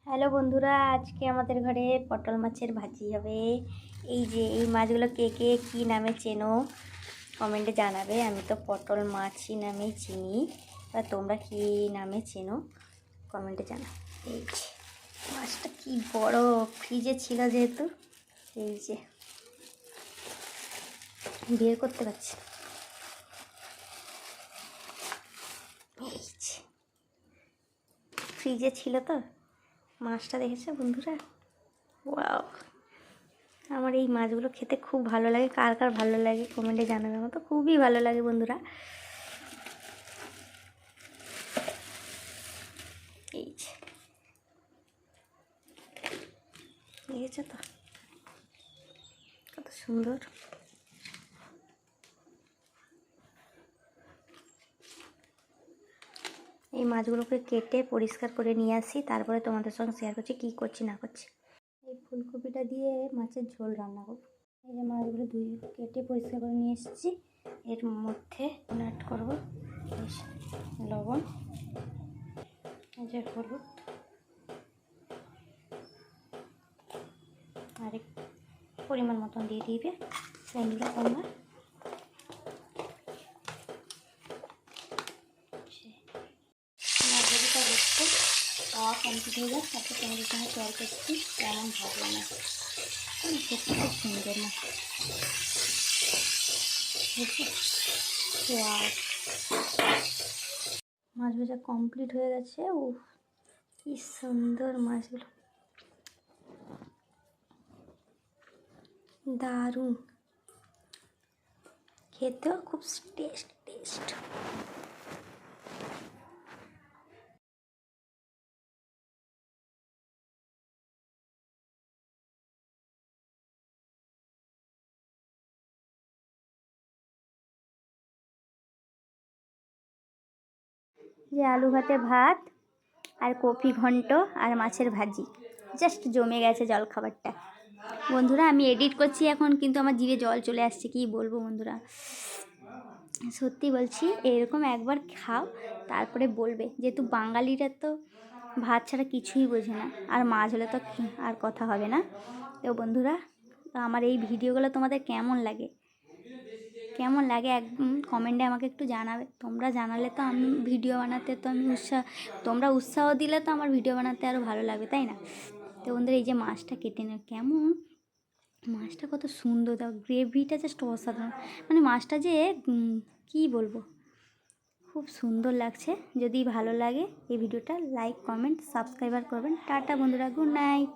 Hello বন্ধুরা, আজকে আমাদের ঘরে পটল মাছের ভাজি হবে। এই যে এই মাছগুলো কে কে কী নামে চেনো কমেন্টে জানাবে। আমি তো পটল মাছই নামেই চিনি, আর তোমরা কী নামে চেনো কমেন্টে জানাও। এই যে মাছটা কি বড়, ফ্রিজে ছিল যেহেতু এই যে বের করতে পারছি। এই যে ফ্রিজে ছিল তো মাছটা, দেখেছো বন্ধুরা? ওয়াও, আমার এই মাছগুলো খেতে খুব ভালো লাগে। কার কার ভালো লাগে কমেন্টে জানাবে। আমার তো খুবই ভালো লাগে বন্ধুরা। এই যে দেখেছো তো কত সুন্দর। এই মাছগুলোকে কেটে পরিষ্কার করে নিয়ে আসি, তারপরে তোমাদের সঙ্গে শেয়ার করছি কী করছি না করছি। এই ফুলকপিটা দিয়ে মাছের ঝোল রান্না করব। এই যে মাছগুলো ধুয়ে কেটে পরিষ্কার করে নিয়ে এসেছি। এর মধ্যে অ্যাড করবো লবণ, এই যে হলুদ, আর পরিমাণ মতন দিয়ে দিবে বন্ধুরা তোমরা। মাছগুলোটা দেখতে খাওয়া কমপ্লিট হয়ে যায়, তারপর তোমাদের সঙ্গে শেয়ার করছি কেমন ভালো না। সত্যি খুব সুন্দর না, মাছ ভাজা কমপ্লিট হয়ে গেছে। ও কি সুন্দর মাছগুলো, দারুণ খেতেও খুব টেস্ট। যে আলু ভাতে ভাত আর কপি ঘন্ট আর মাছের ভাজি, জাস্ট জমে গেছে জলখাবারটা বন্ধুরা। আমি এডিট করছি এখন, কিন্তু আমার জিভে জল চলে আসছে, কি বলবো বন্ধুরা। সত্যি বলছি, এরকম একবার খাও তারপরে বলবে, যেহেতু বাঙালিরা তো ভাত ছাড়া কিছুই বোঝে না, আর মাছ হলে তো আর কথা হবে না। তো বন্ধুরা, আমার এই ভিডিওগুলো তোমাদের কেমন লাগে একদম কমেন্টে আমাকে একটু জানাবে। তোমরা জানালে তো আমি ভিডিও বানাতে, তো আমি তোমরা উৎসাহ দিলে তো আমার ভিডিও বানাতে আরও ভালো লাগবে, তাই না? তো বন্ধুরা, এই যে মাছটা কেটে নেব, কেমন মাছটা কত সুন্দর, দাও গ্রেভিটা জাস্ট অসাধারণ। মানে মাছটা যে কী বলবো, খুব সুন্দর লাগছে। যদি ভালো লাগে এই ভিডিওটা লাইক কমেন্ট সাবস্ক্রাইবার করবেন। টাটা বন্ধুরা, গুড নাইট।